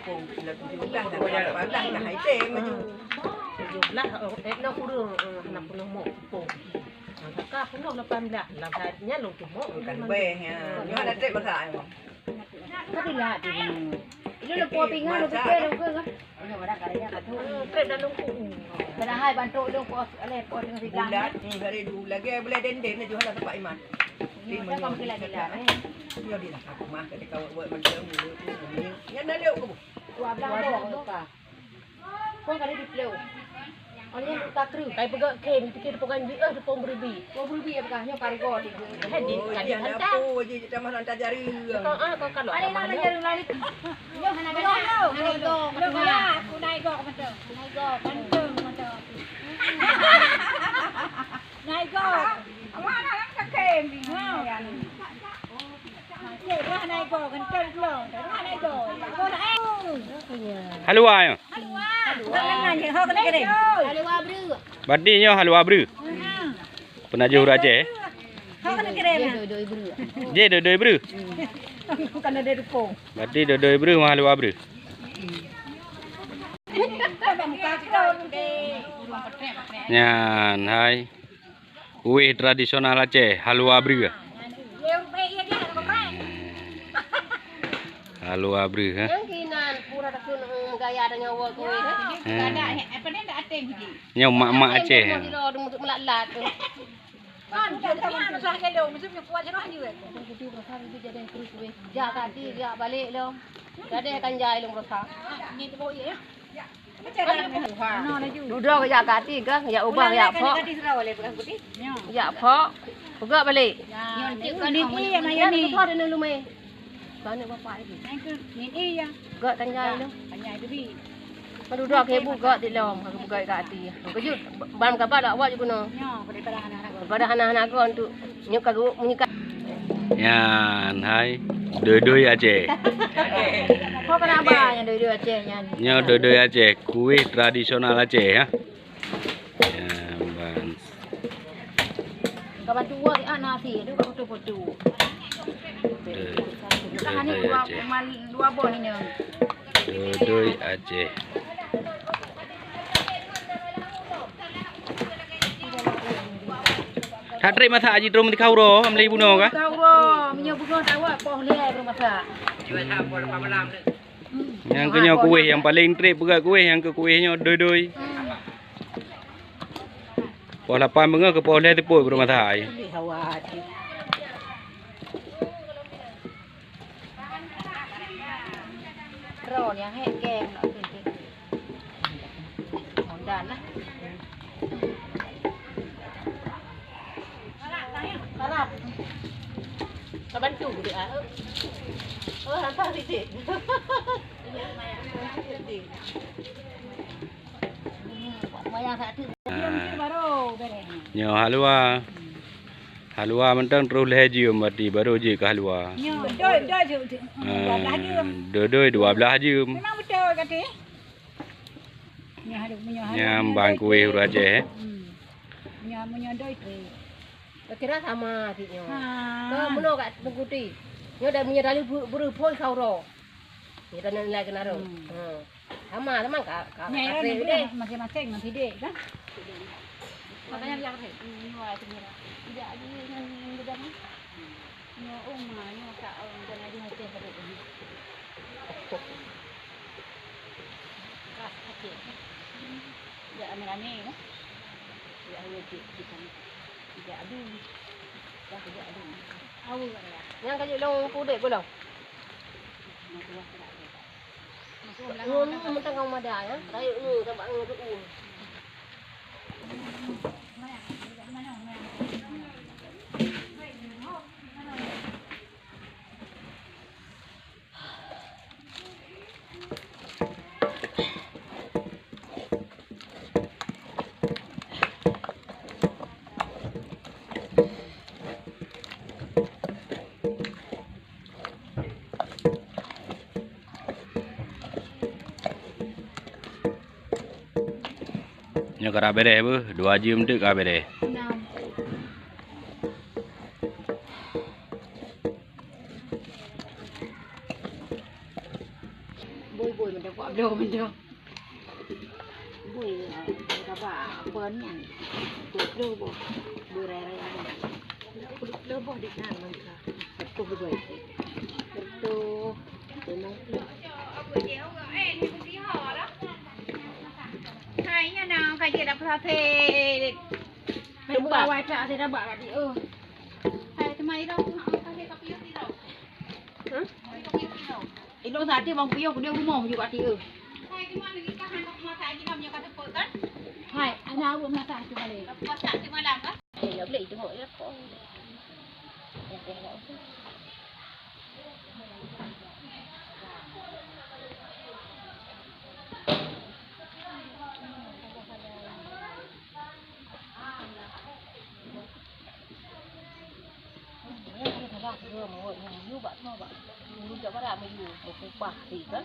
pun nak 17 dah 18 dah hai teng maju. 17 nak kurang nak penuh mok pun. Kakak penuh 18 lamanya lung tu mok Kan beh ya. Nyo ada tek besar. Tapi lah tu. Ini lu po pingan lu kecil lu ke kan? Ini ada karya kat tu. trip dah lung ku. Kena hai bantu lu po ale po dengan sigang. Bulat hari dulu lagi boleh denden je hala tempat iman. Kita kau gila-gila. Yo dia aku mah ketika buat macam dulu ni. Yang dah leu ke? Dua belas tu ka. Pun kali di pleu. Oni tak kru. Kai pegak kem fikir pokan bi pom beribi. Kau beli apa kah? Nyo kargo di. Hadi kan Dia hantar. apa je kita mah hantar jari. Kau kalau Ada nak jaru lali. Yo hana ka. Hana go. Lu kala aku naik go ka betul. Naik go kanteng betul. Naik go. Awak nak ka kem ni. Ha. Dia naik go kanteng lo. Dia naik go. Go dah. Halwa yo. Nang je ho kena kene. Halwa bru. Badi nyo halwa bru. Pernah juh Aceh. Ho kena kene. Doi bru. Je doi bru. Bukan ada rupo. Badi doi bru mah halwa bru. Nyan hai. Kuih tradisional Aceh halwa bru. Halwa bru ha. Yang kinan pura dah kun gaya dah nyawa kowe ha. Ada apa ni tak ateng biji. Nyo mak-mak Aceh. Lo untuk melat-lat tu. Kan kita mana sah kelo mesti kuat jerah ni weh. Jadi rasa itu jadi terus weh. Jak tadi jak balik lo. Jadi akan jai lo rasa. Ni tu boleh ya. No na ju. Duduk jak kati ke jak ubah jak phok. Kati serau boleh bukan putih. Jak phok. Pegak balik. Nyon cik kan ni ya Ya maya ni ni. thot ni lu me. Kan ni bapak lagi. Ni ya. Gak kan jai lo. Banyak tu bi. Duduk ke buka di lom, aku buka kat hati. Kejut ban kabar dak awak je guna. Nyo daripada anak-anak. Pada anak-anak aku untuk nyuka menyikat. Nyan hai. Doi Aceh. Kau kenapa yang dua-dua Aceh yang? Nyo doi Aceh. Kuih tradisional Aceh ya. Ban. Kapan tua di anak nasi tu kau foto-foto. Kan ni dua bon ni nyo. Doi Aceh. Tak trip masa aji drum di kau ro, amlei buno kah? Kau ro, menyo bunga tahu poh le rumah masak. Jual tak apa lepas malam ni. Yang kenyo kuih yang paling trip juga kuih yang ke kuihnya doi. Poh 8 benga ke poh le tepoi rumah thai. Ni hawa hati. Ro yang hek kem nak sini. Ondan lah. Sarap. Kaban tu dia. Hantar sikit. Mayang satu. Baru beres. Nyo halwa. Halwa mentang terus lejium mati baru je ke halwa. Nyo, doi je. 12 je. Doi 12 jam. Memang betul kata. Nyo ada Nyam bang kuih ro Aceh. Nyo doi tu. Kira sama siknya. Ha. Ke meno kat Tengkuti. Nyo dah punya dali buru pun kau ro. Ni dah nilai kena ro. Sama kat Nyai Aceh ni deh. masing-masing nanti dek kan. Makanya biar ni. Nyo ada mira. Tidak ada yang dekat ni. Nyo umma, nyo tak dan ada hotel pada ni. Kas kecil. Ya aneh-aneh kan. Ya wajib kita. Tidak ada. Dah tidak ada. Awal lah. Yang kaji long pudek ko long. Mentang kau ada ya. Kayu ni tambah tu. Nyo kara bere bu 2 jam dik ka bere. bôi mình đâu có đồ mình đâu bôi cả bà bớn nhỉ bôi đồ bôi bôi rai rai đồ bôi đi ngang mình cả tôi bôi đồ để nó hay nha nào cái gì đập ra thế mình bảo vài trả thì ra bảo là đi hay thì mày đâu cái gì cặp yêu đi đâu itu tadi bang Pio dia ngomong juga tadi hai cái mana kita hantar mata aja namanya kata pekan hai ana aku mata aja balik mata aja malam kan lớp lì cho hội rất có như bạn mà bạn như cho bạn làm mình một cái quả gì đó